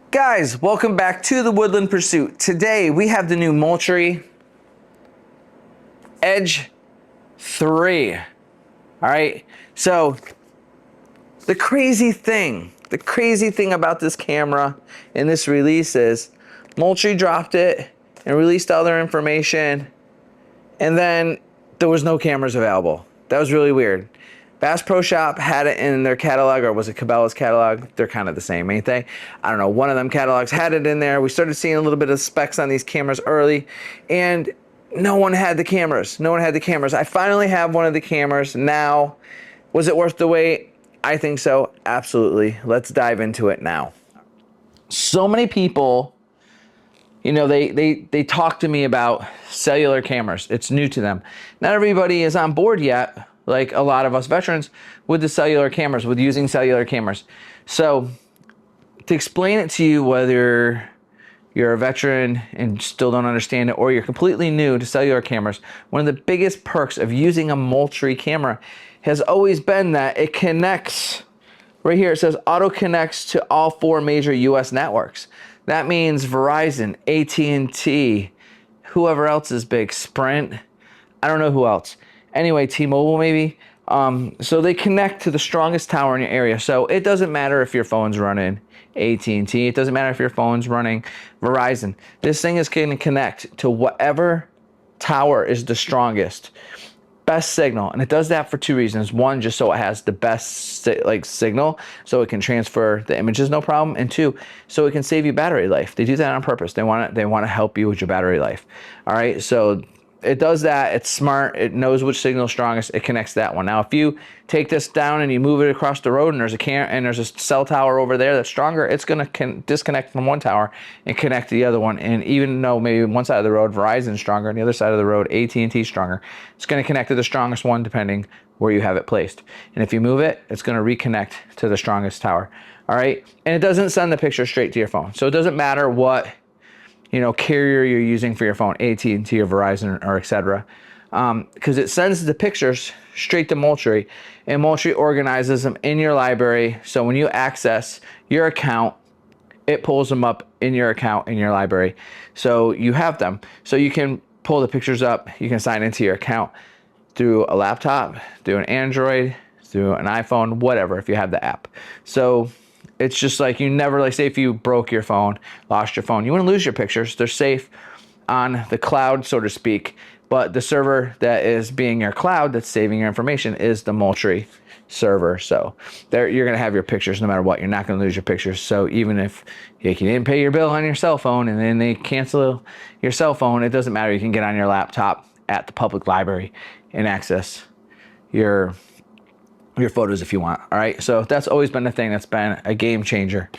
Guys, welcome back to the Woodland Pursuit. Today we have the new Moultrie Edge 3. All right, so the crazy thing about this camera in this release is Moultrie dropped it and released all their information, and then there was no cameras available. That was really weird. Bass Pro Shop had it in their catalog, or was it Cabela's catalog? They're kind of the same, ain't they? I don't know. One of them catalogs had it in there. We started seeing a little bit of specs on these cameras early, and no one had the cameras. No one had the cameras. I finally have one of the cameras now. Was it worth the wait? I think so. Absolutely. Let's dive into it now. So many people, you know, they talk to me about cellular cameras. It's new to them. Not everybody is on board yet, like a lot of us veterans, with the cellular cameras, with using cellular cameras. So to explain it to you, whether you're a veteran and still don't understand it, or you're completely new to cellular cameras, one of the biggest perks of using a Moultrie camera has always been that it connects. Right here it says auto connects to all 4 major US networks. That means Verizon, AT&T, whoever else is big, Sprint, I don't know who else. Anyway, T-Mobile maybe. So they connect to the strongest tower in your area. So it doesn't matter if your phone's running AT&T. It doesn't matter if your phone's running Verizon. This thing is going to connect to whatever tower is the strongest, best signal. And it does that for 2 reasons. One, just so it has the best signal, so it can transfer the images no problem. And 2, so it can save you battery life. They do that on purpose. They want to help you with your battery life. All right, so it does that. It's smart. It knows which signal is strongest. It connects that one. Now, if you take this down and you move it across the road, and there's a cell tower over there that's stronger, it's going to disconnect from one tower and connect to the other one. And even though maybe one side of the road Verizon's stronger, and the other side of the road AT&T's stronger, it's going to connect to the strongest one depending where you have it placed. And if you move it, it's going to reconnect to the strongest tower. All right, and it doesn't send the picture straight to your phone, so it doesn't matter what carrier you're using for your phone, AT&T or Verizon or etc. Because it sends the pictures straight to Moultrie, and Moultrie organizes them in your library. So when you access your account, it pulls them up in your account in your library. So you have them. So you can pull the pictures up. You can sign into your account through a laptop, through an Android, through an iPhone, whatever, if you have the app. So it's just like you never, like say if you broke your phone, lost your phone, you wouldn't lose your pictures. They're safe on the cloud, so to speak. But the server that is being your cloud that's saving your information is the Moultrie server. So there you're going to have your pictures no matter what. You're not going to lose your pictures. So even if you didn't pay your bill on your cell phone and then they cancel your cell phone, it doesn't matter. You can get on your laptop at the public library and access your photos if you want. All right, so that's always been a thing that's been a game changer,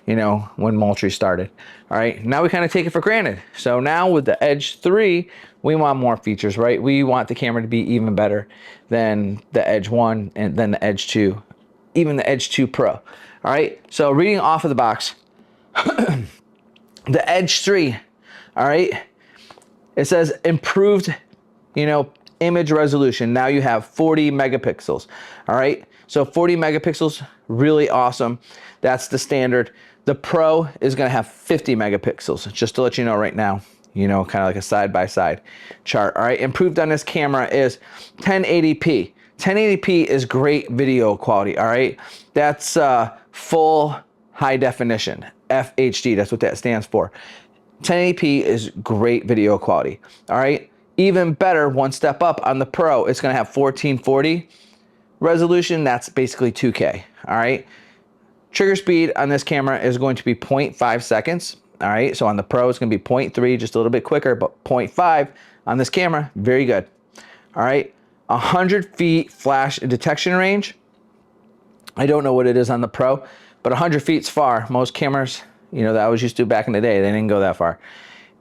when Moultrie started. All right, now we kind of take it for granted. So now with the Edge 3, we want more features, right? We want the camera to be even better than the Edge 1 and then the Edge 2, even the Edge 2 Pro. All right, so reading off of the box, the Edge 3, all right, it says improved, image resolution. Now you have 40 megapixels. All right, so 40 megapixels, really awesome. That's the standard. The Pro is going to have 50 megapixels, just to let you know right now, kind of like a side-by-side chart. All right, improved on this camera is 1080p. 1080p is great video quality. All right, that's full high definition, FHD. That's what that stands for. 1080p is great video quality. All right. Even better, one step up on the Pro, it's going to have 1440 resolution. That's basically 2K. All right. Trigger speed on this camera is going to be 0.5 seconds. All right. So on the Pro, it's going to be 0.3, just a little bit quicker, but 0.5 on this camera, very good. All right. 100 feet flash detection range. I don't know what it is on the Pro, but 100 feet's far. Most cameras, that I was used to back in the day, they didn't go that far.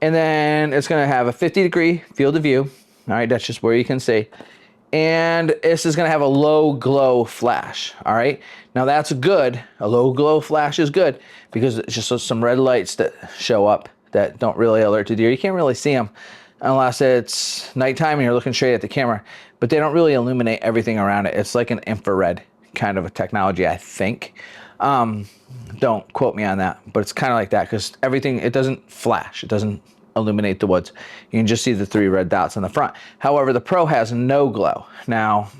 And then it's going to have a 50-degree field of view. All right, that's just where you can see. And this is going to have a low glow flash. All right, now that's good. A low glow flash is good because it's just some red lights that show up that don't really alert the deer. You can't really see them unless it's nighttime and you're looking straight at the camera, but they don't really illuminate everything around it. It's like an infrared kind of a technology, I think. Don't quote me on that, but it's kind of like that because everything, it doesn't flash. It doesn't illuminate the woods. You can just see the 3 red dots on the front. However, the Pro has no glow. Now,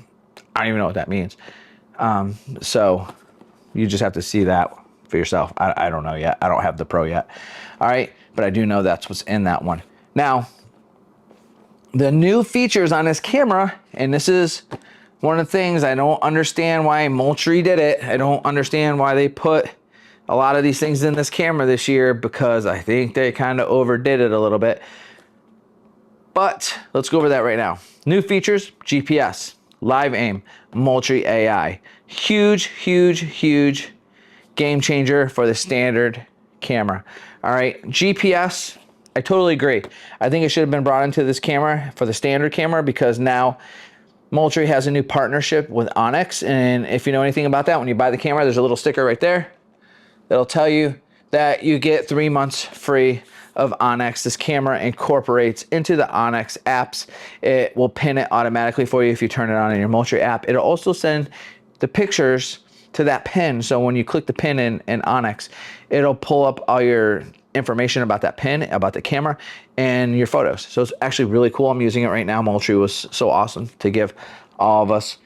I don't even know what that means. So you just have to see that for yourself. I don't know yet. I don't have the Pro yet. All right, but I do know that's what's in that one. Now, the new features on this camera, and this is one of the things I don't understand why Moultrie did it. I don't understand why they put a lot of these things in this camera this year, because I think they kind of overdid it a little bit. But let's go over that right now. New features: GPS, live aim, Moultrie AI. Huge, huge, huge game changer for the standard camera. All right, GPS, I totally agree. I think it should have been brought into this camera for the standard camera, because now Moultrie has a new partnership with Onyx. And if you know anything about that, when you buy the camera, there's a little sticker right there that'll tell you that you get 3 months free of Onyx. This camera incorporates into the Onyx apps. It will pin it automatically for you if you turn it on in your Moultrie app. It'll also send the pictures to that pin. So when you click the pin in Onyx, it'll pull up all your information about that pin, about the camera, and your photos. So it's actually really cool. I'm using it right now. Moultrie was so awesome to give all of us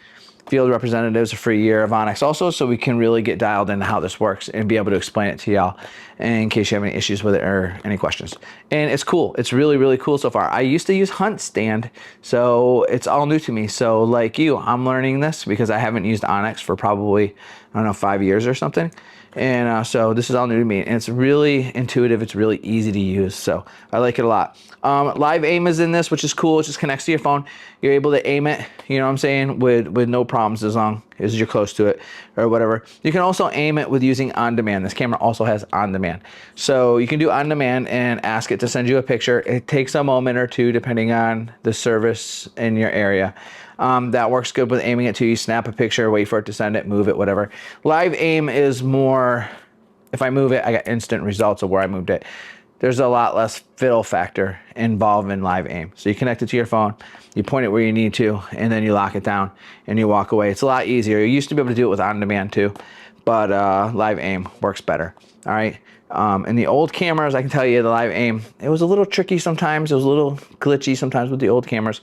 field representatives a free year of Onyx also, so we can really get dialed into how this works and be able to explain it to y'all in case you have any issues with it or any questions. And it's cool. It's really, really cool so far. I used to use Hunt Stand, so it's all new to me. So like you, I'm learning this because I haven't used Onyx for probably, I don't know, 5 years or something. And so this is all new to me, and it's really intuitive. It's really easy to use, so I like it a lot. Live aim is in this, which is cool. It just connects to your phone. You're able to aim it, you know what I'm saying, with no problems, as long as you're close to it or whatever. You can also aim it with using on demand. This camera also has on demand, so you can do on demand and ask it to send you a picture. It takes a moment or two depending on the service in your area. That works good with aiming it too. You snap a picture, wait for it to send it, move it, whatever. Live aim is more, if I move it, I got instant results of where I moved it. There's a lot less fiddle factor involved in live aim. So you connect it to your phone, you point it where you need to, and then you lock it down and you walk away. It's a lot easier. You used to be able to do it with on demand too, but live aim works better. All right. In the old cameras, I can tell you the live aim, it was a little tricky sometimes. It was a little glitchy sometimes with the old cameras.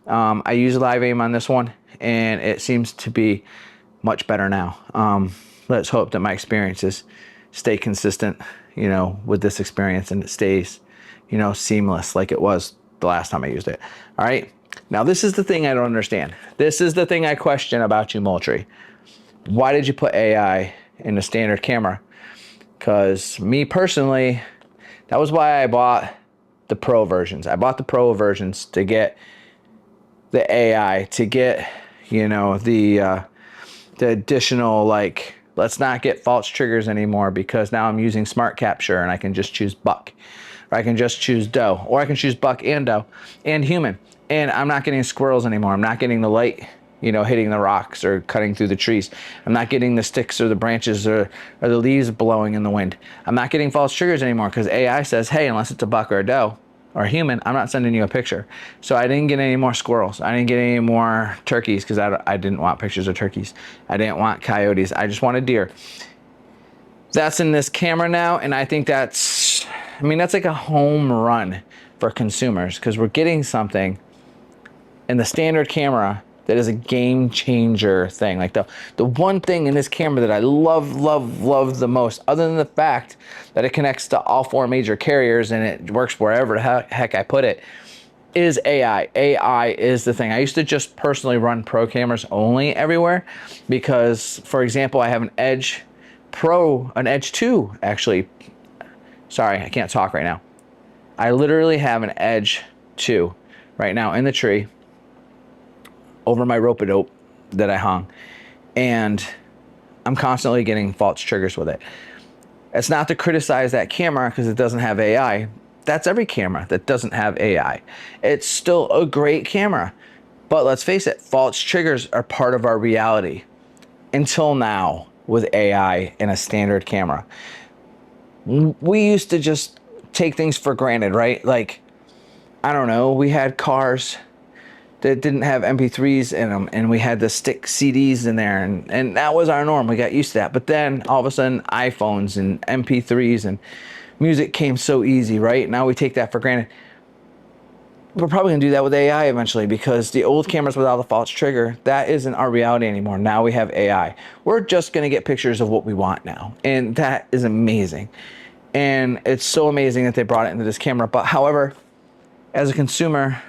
I use live aim on this one, and it seems to be much better now. Let's hope that my experiences stay consistent, you know, with this experience, and it stays, you know, seamless like it was the last time I used it. All right. Now, this is the thing I don't understand. This is the thing I question about you, Moultrie. Why did you put AI in the standard camera? Because me personally, that was why I bought the Pro versions. I bought the Pro versions to get the AI, to get, you know, the additional, like, let's not get false triggers anymore, because now I'm using smart capture and I can just choose buck, or I can just choose doe, or I can choose buck and doe and human. And I'm not getting squirrels anymore. I'm not getting the light, you know, hitting the rocks or cutting through the trees. I'm not getting the sticks or the branches or the leaves blowing in the wind. I'm not getting false triggers anymore, because AI says, hey, unless it's a buck or a doe or a human, I'm not sending you a picture. So I didn't get any more squirrels. I didn't get any more turkeys, because I didn't want pictures of turkeys. I didn't want coyotes. I just wanted deer. That's in this camera now, and I think that's, I mean, that's like a home run for consumers, because we're getting something in the standard camera that is a game changer thing. Like the one thing in this camera that I love the most, other than the fact that it connects to all 4 major carriers and it works wherever the heck I put it, is AI. AI is the thing. I used to just personally run Pro cameras only everywhere, because, for example, I have an Edge Pro, an Edge 2, actually. Sorry, I can't talk right now. I literally have an Edge 2 right now in the tree over my rope-a-dope that I hung, and I'm constantly getting false triggers with it. It's not to criticize that camera because it doesn't have AI. That's every camera that doesn't have AI. It's still a great camera, but let's face it, false triggers are part of our reality until now with AI in a standard camera. We used to just take things for granted, right? Like, I don't know, we had cars that didn't have MP3s in them, and we had to stick CDs in there, and that was our norm. We got used to that. But then all of a sudden, iPhones and MP3s and music came so easy, right? Now we take that for granted. We're probably gonna do that with AI eventually, because the old cameras without the false trigger, that isn't our reality anymore. Now we have AI. We're just gonna get pictures of what we want now, and that is amazing. And it's so amazing that they brought it into this camera. But however, as a consumer,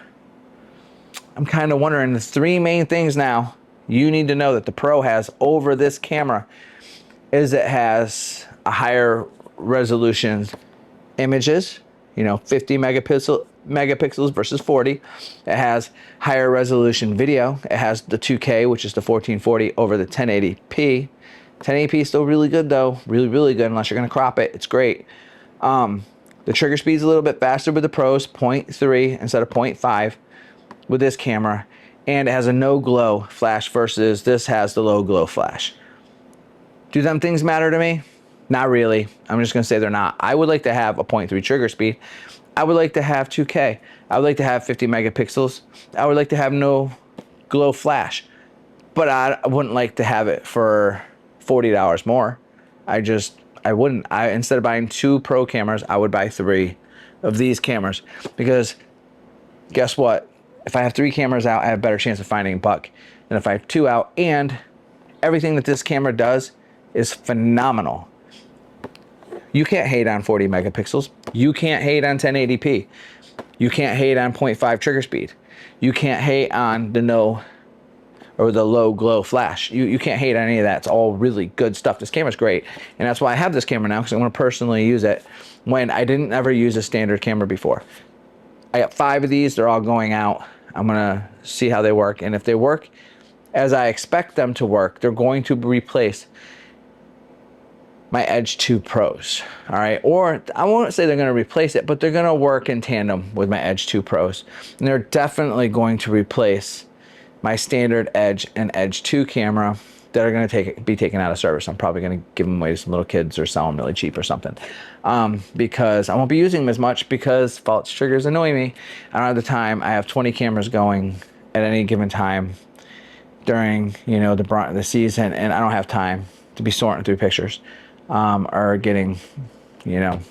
I'm kind of wondering the three main things now you need to know that the Pro has over this camera is it has a higher resolution images, 50 megapixels versus 40. It has higher resolution video. It has the 2K, which is the 1440 over the 1080p. 1080p is still really good though, really, really good, unless you're gonna crop it. It's great. The trigger speed's a little bit faster with the Pros, 0.3 instead of 0.5 with this camera, and it has a no glow flash versus this has the low glow flash. Do them things matter to me? Not really. I'm just gonna say they're not. I would like to have a 0.3 trigger speed. I would like to have 2K. I would like to have 50 megapixels. I would like to have no glow flash, but I wouldn't like to have it for $40 more. I wouldn't. Instead of buying 2 Pro cameras, I would buy 3 of these cameras, because guess what? If I have 3 cameras out, I have a better chance of finding a buck than if I have 2 out, and everything that this camera does is phenomenal. You can't hate on 40 megapixels. You can't hate on 1080p. You can't hate on 0.5 trigger speed. You can't hate on the low glow flash. You can't hate on any of that. It's all really good stuff. This camera's great, and that's why I have this camera now, because I want to personally use it when I didn't ever use a standard camera before. I got 5 of these. They're all going out. I'm gonna see how they work, and if they work as I expect them to work, they're going to replace my Edge 2 Pros, all right? Or I won't say they're gonna replace it, but they're gonna work in tandem with my Edge 2 Pros. And they're definitely going to replace my standard Edge and Edge 2 camera that are gonna be taken out of service. I'm probably gonna give them away to some little kids or sell them really cheap or something. Because I won't be using them as much, because false triggers annoy me. I don't have the time. I have 20 cameras going at any given time during, the brunt of the season, and I don't have time to be sorting through pictures. Or getting,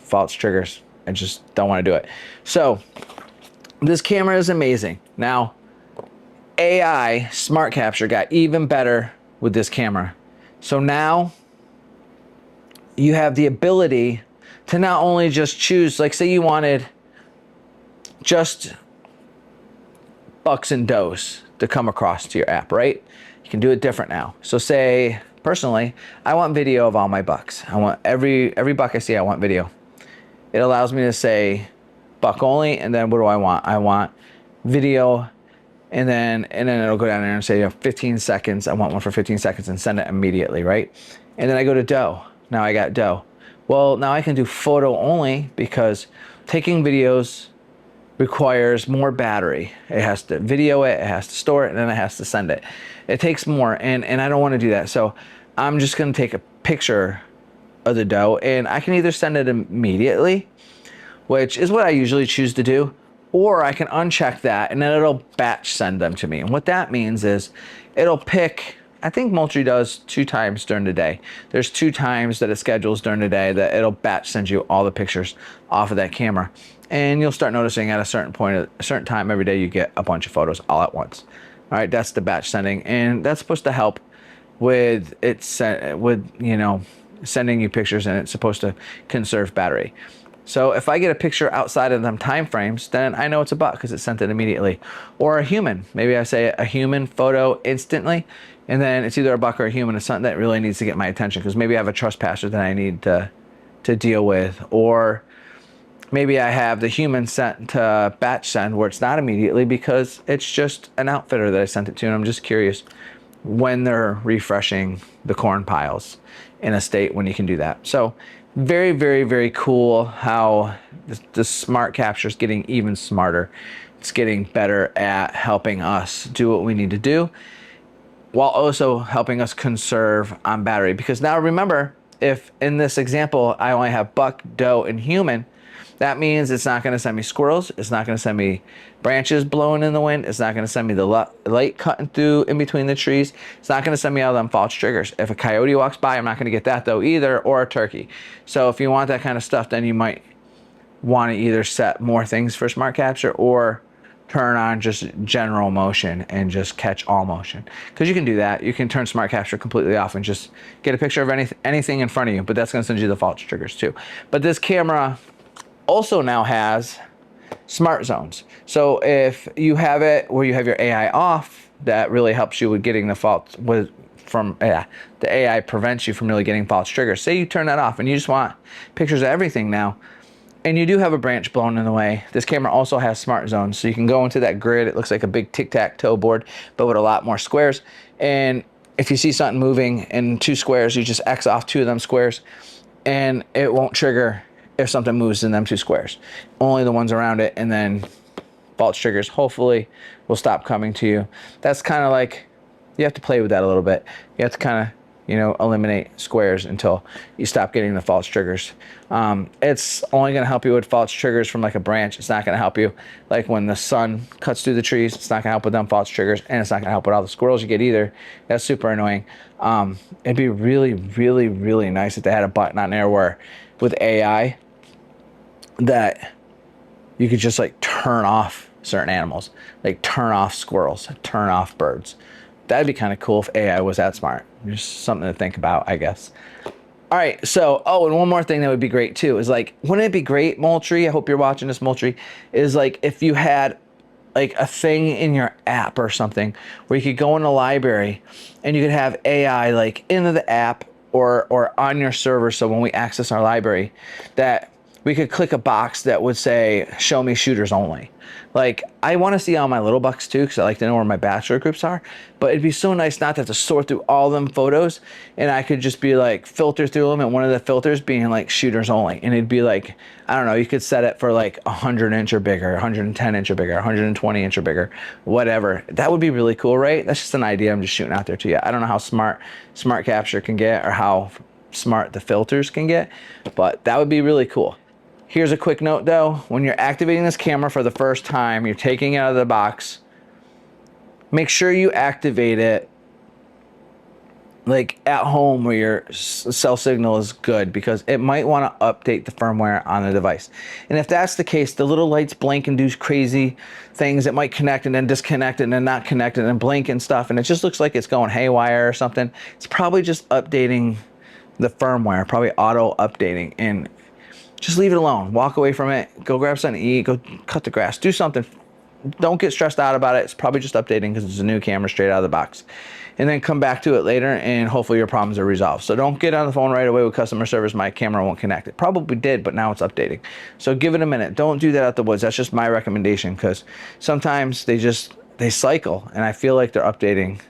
false triggers. I just don't want to do it. So this camera is amazing. Now, AI smart capture got even better with this camera. So now you have the ability to not only just choose, like say you wanted just bucks and does to come across to your app, right? You can do it different now. So say, personally, I want video of all my bucks. I want every buck I see, I want video. It allows me to say buck only, and then what do I want? I want video, and then it'll go down there and say 15 seconds. I want one for 15 seconds and send it immediately, right? And then I go to doe. Now I got doe. Well, now I can do photo only, because taking videos requires more battery. It has to video it, it has to store it, and then it has to send it. It takes more, and I don't want to do that. So I'm just going to take a picture of the doe, and I can either send it immediately, which is what I usually choose to do, or I can uncheck that, and then it'll batch send them to me. And what that means is it'll pick, I think Moultrie does 2 times during the day. There's 2 times that it schedules during the day that it'll batch send you all the pictures off of that camera. And you'll start noticing at a certain point, at a certain time every day, you get a bunch of photos all at once. All right, that's the batch sending, and that's supposed to help with sending you pictures, and it's supposed to conserve battery. So if I get a picture outside of them time frames, then I know it's a buck because it sent it immediately. Or a human, maybe I say a human photo instantly, and then it's either a buck or a human. It's something that really needs to get my attention, because maybe I have a trespasser that I need to deal with, or maybe I have the human sent to batch send where it's not immediately because it's just an outfitter that I sent it to, and I'm just curious when they're refreshing the corn piles in a state when you can do that. So very, very, very cool how the smart capture is getting even smarter. It's getting better at helping us do what we need to do, while also helping us conserve on battery. Because now remember, if in this example I only have buck, doe, and human, That means it's not going to send me squirrels. It's not going to send me branches blowing in the wind. It's not going to send me the light cutting through in between the trees. It's not going to send me all them false triggers. If a coyote walks by, I'm not going to get that though either, or a turkey. So if you want that kind of stuff, then you might want to either set more things for smart capture or turn on just general motion and just catch all motion, because you can do that. You can turn smart capture completely off and just get a picture of anything in front of you, but that's going to send you the false triggers too. But this camera also now has smart zones. So if you have it where you have your AI off, that really helps you with getting the false the AI prevents you from really getting false triggers. Say you turn that off and you just want pictures of everything now, and you do have a branch blown in the way. This camera also has smart zones, so you can go into that grid. It looks like a big tic-tac-toe board, but with a lot more squares. And if you see something moving in 2 squares, you just X off 2 of them squares, and it won't trigger if something moves in them 2 squares. Only the ones around it, and then false triggers hopefully will stop coming to you. That's kind of like, you have to play with that a little bit. You have to kind of, you know, eliminate squares until you stop getting the false triggers. It's only going to help you with false triggers from like a branch. It's not going to help you like when the sun cuts through the trees. It's not going to help with them false triggers, and it's not going to help with all the squirrels you get either. That's super annoying. It'd be really, really, really nice if they had a button on there where with AI that you could just like turn off certain animals, like turn off squirrels, turn off birds. That'd be kind of cool if AI was that smart. Just something to think about, I guess. All right, so, oh, and one more thing that would be great too is like, wouldn't it be great, Moultrie, I hope you're watching this, Moultrie, is like if you had like a thing in your app or something where you could go in the library and you could have AI like into the app or on your server, so when we access our library, that we could click a box that would say, show me shooters only. Like, I want to see all my little bucks too, because I like to know where my bachelor groups are. But it'd be so nice not to have to sort through all them photos, and I could just be like filter through them, and one of the filters being like shooters only. And it'd be like, I don't know, you could set it for like 100 inch or bigger, 110 inch or bigger, 120 inch or bigger, whatever. That would be really cool, right? That's just an idea I'm just shooting out there to you. I don't know how smart capture can get or how smart the filters can get, but that would be really cool. Here's a quick note though, when you're activating this camera for the first time, you're taking it out of the box, make sure you activate it like at home where your cell signal is good, because it might want to update the firmware on the device. And if that's the case, the little lights blink and do crazy things. It might connect and then disconnect and then not connect and then blink and stuff, and it just looks like it's going haywire or something. It's probably just updating the firmware, probably auto updating, and just leave it alone. Walk away from it. Go grab something to eat. Go cut the grass. Do something. Don't get stressed out about it. It's probably just updating because it's a new camera straight out of the box. And then come back to it later, and hopefully your problems are resolved. So don't get on the phone right away with customer service. My camera won't connect. It probably did, but now it's updating. So give it a minute. Don't do that out the woods. That's just my recommendation, because sometimes they cycle, and I feel like they're updating.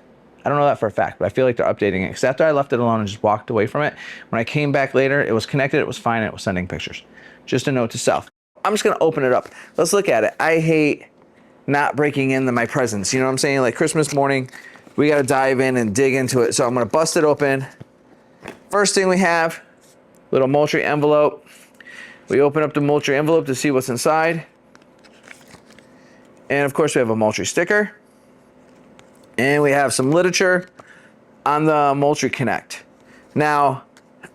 I don't know that for a fact, but I feel like they're updating it, because after I left it alone and just walked away from it, when I came back later, it was connected, it was fine, and it was sending pictures. Just a note to self. I'm just gonna open it up. Let's look at it. I hate not breaking into my presents. You know what I'm saying? Like Christmas morning, we gotta dive in and dig into it. So I'm gonna bust it open. First thing we have, little Moultrie envelope. We open up the Moultrie envelope to see what's inside. And of course we have a Moultrie sticker. And we have some literature on the Moultrie Connect. Now,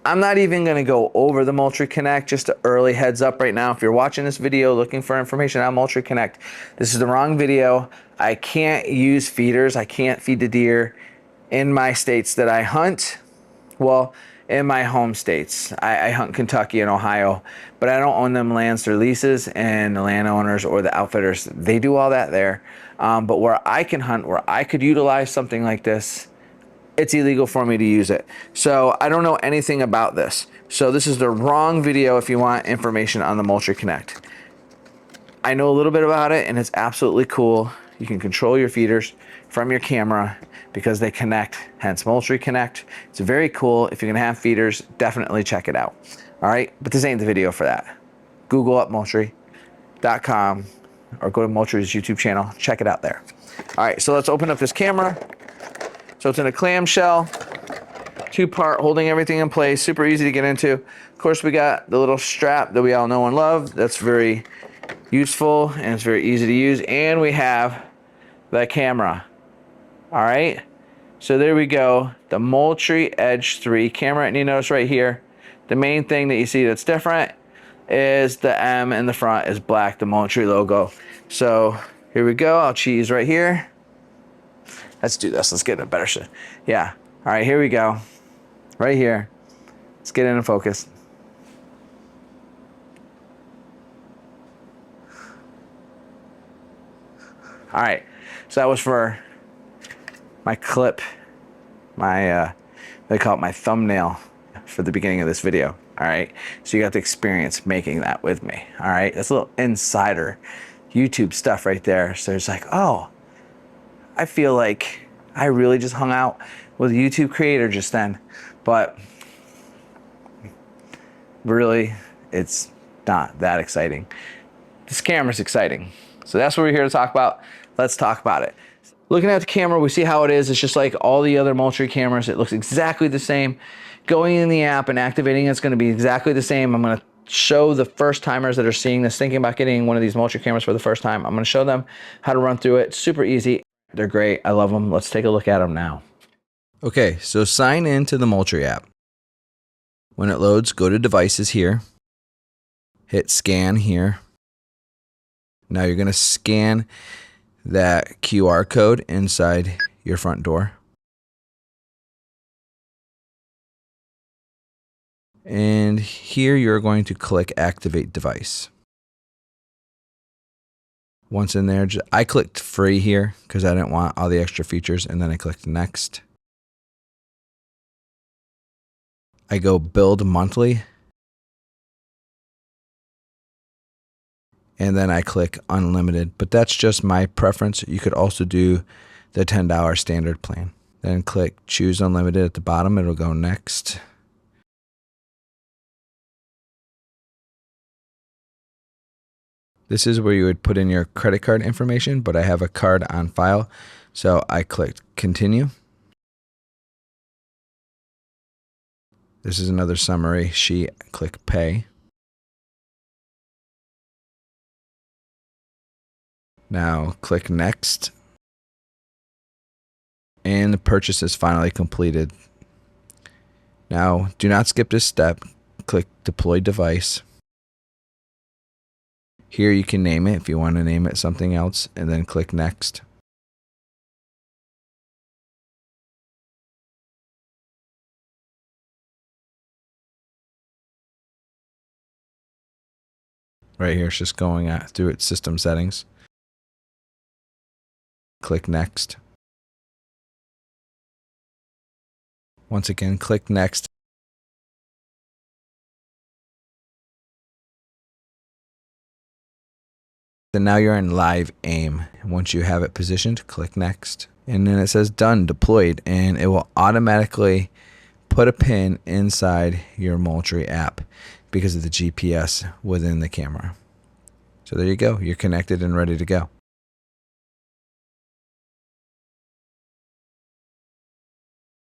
I'm not even gonna go over the Moultrie Connect, just an early heads up right now. If you're watching this video looking for information on Moultrie Connect, this is the wrong video. I can't use feeders. I can't feed the deer in my states that I hunt. Well, in my home states. I hunt Kentucky and Ohio, but I don't own them lands through leases, and the landowners or the outfitters, they do all that there. But where I can hunt, where I could utilize something like this, it's illegal for me to use it. So I don't know anything about this. So this is the wrong video if you want information on the Moultrie Connect. I know a little bit about it, and it's absolutely cool. You can control your feeders from your camera because they connect, hence Moultrie Connect. It's very cool. If you're gonna have feeders, definitely check it out. All right, but this ain't the video for that. Google up Moultrie.com or go to Moultrie's YouTube channel, check it out there. All right, so let's open up this camera. So it's in a clamshell, 2-part, holding everything in place, super easy to get into. Of course, we got the little strap that we all know and love. That's very useful and it's very easy to use. And we have the camera. All right. So there we go. The Moultrie Edge 3 camera. And you notice right here, the main thing that you see that's different is the M in the front is black, the Moultrie logo. So here we go. I'll cheese right here. Let's do this. Let's get a better shot. Yeah. All right, here we go. Right here. Let's get into focus. All right. So that was for my clip, my, they call it my thumbnail for the beginning of this video. All right. So you got the experience making that with me. All right. That's a little insider YouTube stuff right there. So it's like, oh, I feel like I really just hung out with a YouTube creator just then, but really it's not that exciting. This camera's exciting. So that's what we're here to talk about. Let's talk about it. Looking at the camera, we see how it is. It's just like all the other Moultrie cameras. It looks exactly the same. Going in the app and activating it's going to be exactly the same. I'm going to show the first timers that are seeing this, thinking about getting one of these Moultrie cameras for the first time. I'm going to show them how to run through it. It's super easy. They're great. I love them. Let's take a look at them now. Okay, so sign in to the Moultrie app. When it loads, go to devices here. Hit scan here. Now you're going to scan that QR code inside your front door. And here you're going to click activate device. Once in there, I clicked free here because I didn't want all the extra features, and then I clicked next. I go build monthly. And then I click unlimited, but that's just my preference. You could also do the $10 standard plan. Then click choose unlimited at the bottom. It'll go next. This is where you would put in your credit card information, but I have a card on file. So I clicked continue. This is another summary sheet. Click pay. Now click next. And the purchase is finally completed. Now do not skip this step. Click deploy device. Here you can name it if you want to name it something else, and then click next. Right here, it's just going through its system settings. Click next. Once again, click next. And now you're in live aim. Once you have it positioned, click next. And then it says done, deployed, and it will automatically put a pin inside your Moultrie app because of the GPS within the camera. So there you go. You're connected and ready to go.